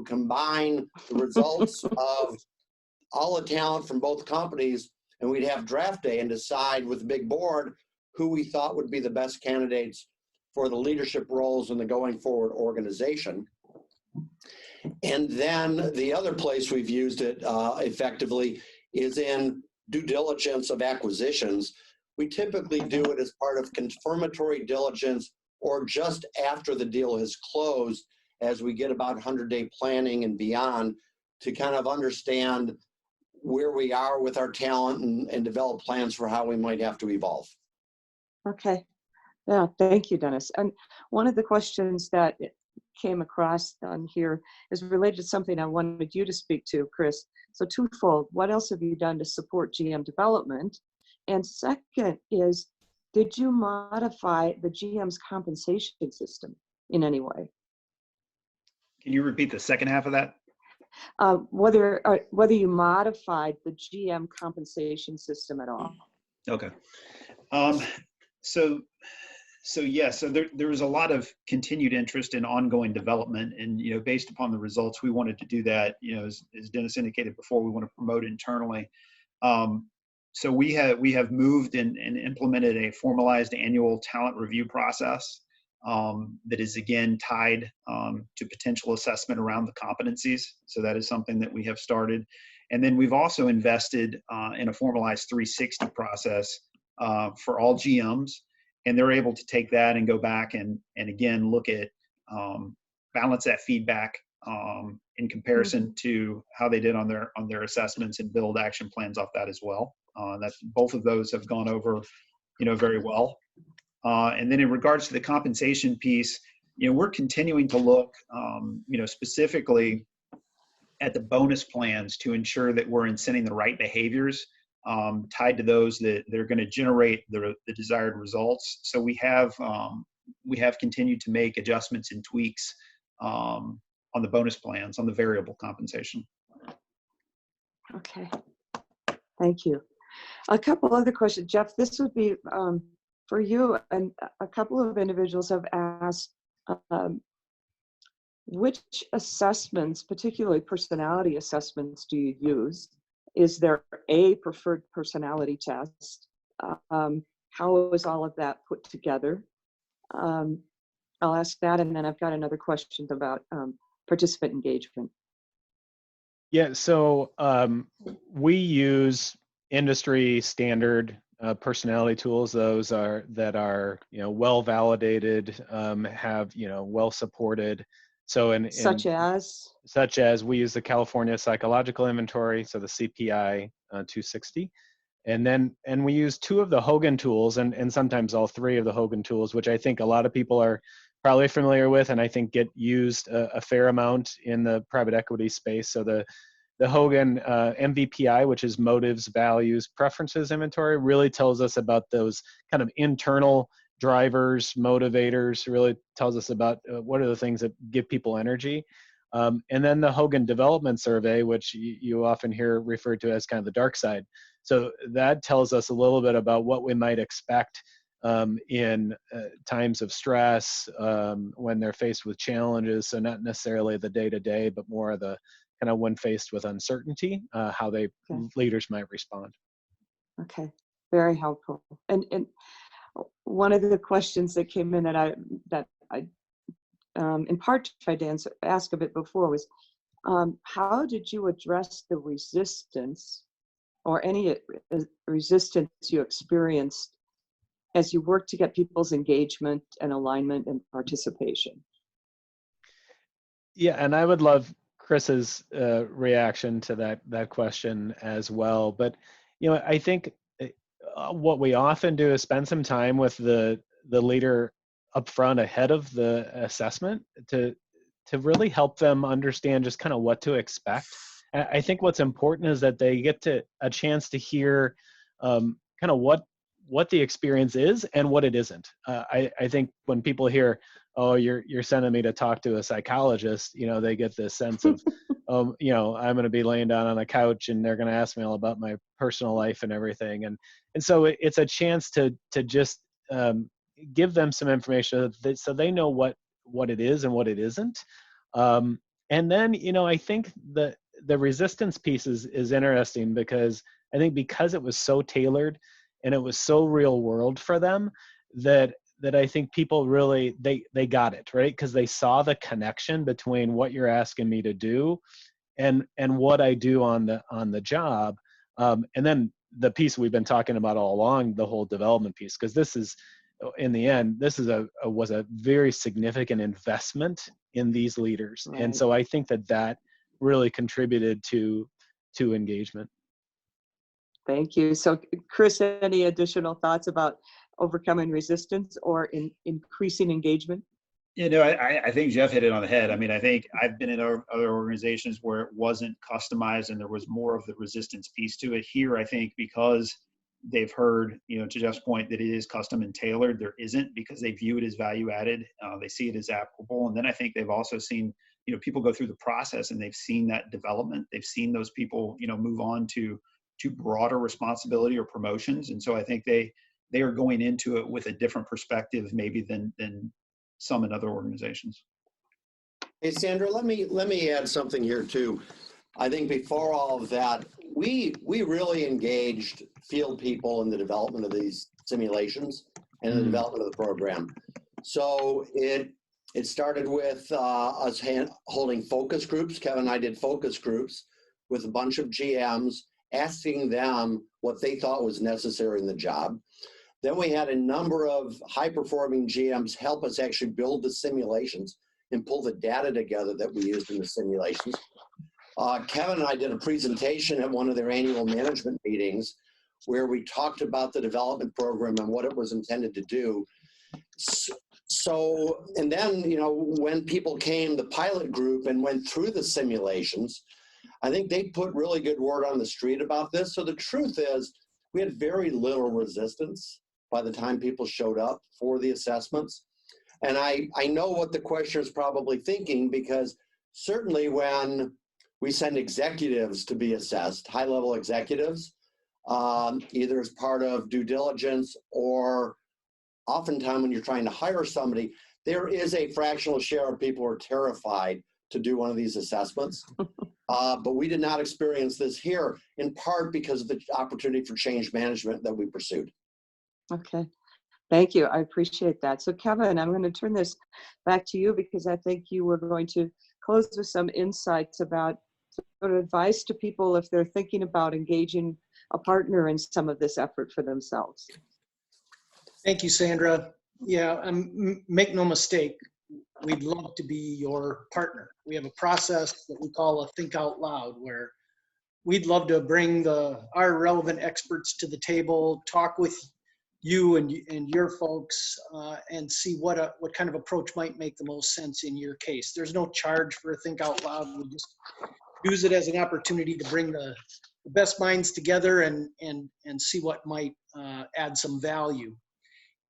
Speaker 5: combine the results of all the talent from both companies, and we'd have draft day and decide with the big board who we thought would be the best candidates for the leadership roles in the going forward organization. And then the other place we've used it effectively is in due diligence of acquisitions. We typically do it as part of confirmatory diligence or just after the deal has closed, as we get about 100-day planning and beyond to kind of understand where we are with our talent and develop plans for how we might have to evolve.
Speaker 3: Okay. Yeah, thank you, Dennis. And one of the questions that came across on here is related to something I wanted you to speak to, Chris. So twofold, what else have you done to support GM development? And second is, did you modify the GM's compensation system in any way?
Speaker 6: Can you repeat the second half of that?
Speaker 3: Whether you modified the GM compensation system at all.
Speaker 6: Okay. So there was a lot of continued interest in ongoing development, and based upon the results, we wanted to do that. As Dennis indicated before, we want to promote internally. So we have moved and implemented a formalized annual talent review process that is again tied to potential assessment around the competencies. So that is something that we have started, and then we've also invested in a formalized 360 process for all GMs. And they're able to take that and go back and again look at balance that feedback in comparison to how they did on their assessments and build action plans off that as well. Both of those have gone over very well. And then in regards to the compensation piece, we're continuing to look specifically at the bonus plans to ensure that we're incenting the right behaviors tied to those that they're going to generate the desired results. So we have continued to make adjustments and tweaks on the bonus plans, on the variable compensation.
Speaker 3: Okay, thank you. A couple other questions, Jeff. This would be for you, and a couple of individuals have asked which assessments, particularly personality assessments, do you use? Is there a preferred personality test? How is all of that put together? I'll ask that, and then I've got another question about participant engagement.
Speaker 4: Yeah, so we use industry standard personality tools. Those are well validated, have well supported. So such as we use the California Psychological Inventory, so the CPI 260, and we use two of the Hogan tools, and sometimes all three of the Hogan tools, which I think a lot of people are probably familiar with, and I think get used a fair amount in the private equity space. So the Hogan MVPI, which is Motives, Values, Preferences Inventory, really tells us about those kind of internal drivers, motivators, really tells us about what are the things that give people energy. And then the Hogan Development Survey, which you often hear referred to as kind of the dark side. So that tells us a little bit about what we might expect in times of stress, when they're faced with challenges. So not necessarily the day-to-day, but more of the kind of when faced with uncertainty, how leaders might respond. Okay,
Speaker 3: very helpful. And one of the questions that came in that I in part tried to ask a bit before was, how did you address the resistance or any resistance you experienced as you worked to get people's engagement and alignment and participation?
Speaker 4: Yeah, and I would love Chris's reaction to that question as well. But I think what we often do is spend some time with the leader up front ahead of the assessment to really help them understand just kind of what to expect. And I think what's important is that they get a chance to hear kind of what the experience is and what it isn't. I think when people hear, oh, you're sending me to talk to a psychologist, they get this sense of, I'm going to be laying down on a couch and they're going to ask me all about my personal life and everything. And so it's a chance to just give them some information so they know what it is and what it isn't. And then, I think that the resistance piece is interesting because I think because it was so tailored and it was so real world for them that I think people really, they got it, right? Because they saw the connection between what you're asking me to do and what I do on the job. And then the piece we've been talking about all along, the whole development piece, because this is, in the end, this is was a very significant investment in these leaders.
Speaker 3: Right.
Speaker 4: And so I think that really contributed to engagement.
Speaker 3: Thank you. So Chris, any additional thoughts about overcoming resistance or increasing engagement?
Speaker 6: You know, I think Jeff hit it on the head. I mean, I think I've been in other organizations where it wasn't customized and there was more of the resistance piece to it. Here, I think because they've heard, you know, to Jeff's point, that it is custom and tailored, there isn't, because they view it as value added. They see it as applicable. And then I think they've also seen, you know, people go through the process and they've seen that development. They've seen those people, you know, move on to broader responsibility or promotions. And so I think they are going into it with a different perspective maybe than some in other organizations.
Speaker 5: Hey, Sandra, let me add something here too. I think before all of that, we really engaged field people in the development of these simulations and the development of the program. So it started with us holding focus groups. Kevin and I did focus groups with a bunch of GMs, asking them what they thought was necessary in the job. Then we had a number of high-performing GMs help us actually build the simulations and pull the data together that we used in the simulations. Kevin and I did a presentation at one of their annual management meetings where we talked about the development program and what it was intended to do. So, and then, you know, when people came, the pilot group, and went through the simulations, I think they put really good word on the street about this. So the truth is, we had very little resistance by the time people showed up for the assessments. And I know what the questioner is probably thinking, because certainly when we send executives to be assessed, high-level executives, either as part of due diligence or oftentimes when you're trying to hire somebody, there is a fractional share of people who are terrified to do one of these assessments. But we did not experience this here, in part because of the opportunity for change management that we pursued.
Speaker 3: Okay, thank you. I appreciate that. So Kevin, I'm going to turn this back to you because I think you were going to close with some insights about sort of advice to people if they're thinking about engaging a partner in some of this effort for themselves.
Speaker 2: Thank you, Sandra. Yeah, make no mistake, we'd love to be your partner. We have a process that we call a Think Out Loud, where we'd love to bring our relevant experts to the table, talk with you and your folks, and see what kind of approach might make the most sense in your case. There's no charge for a Think Out Loud. We just use it as an opportunity to bring the best minds together and see what might add some value.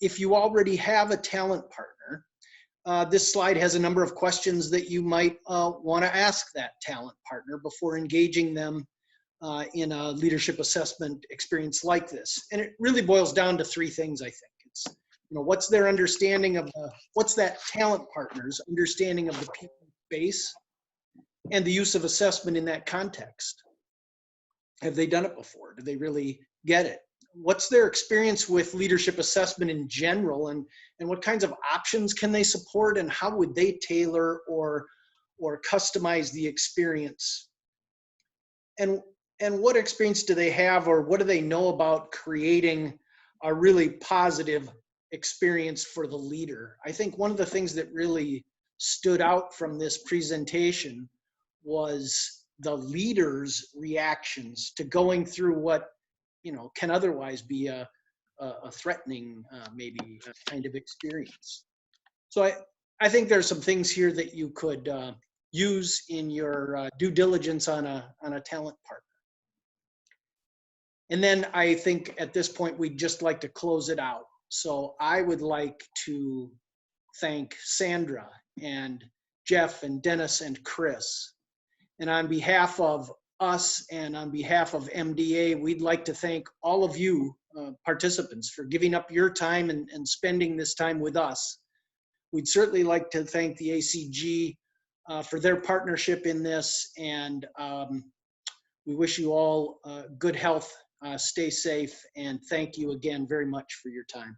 Speaker 2: If you already have a talent partner, this slide has a number of questions that you might want to ask that talent partner before engaging them in a leadership assessment experience like this. And it really boils down to three things, I think. It's, you know, what's their understanding of what's that talent partner's understanding of the people space and the use of assessment in that context. Have they done it before? Do they really get it? What's their experience with leadership assessment in general, and what kinds of options can they support, and how would they tailor or customize the experience? And what experience do they have, or what do they know about creating a really positive experience for the leader? I think one of the things that really stood out from this presentation was the leader's reactions to going through what, you know, can otherwise be a threatening, maybe kind of experience. So I think there's some things here that you could use in your due diligence on a talent partner. And then I think at this point, we'd just like to close it out. So I would like to thank Sandra and Jeff and Dennis and Chris. And on behalf of us and on behalf of MDA, we'd like to thank all of you participants for giving up your time and spending this time with us. We'd certainly like to thank the ACG for their partnership in this, and we wish you all good health, stay safe, and thank you again very much for your time.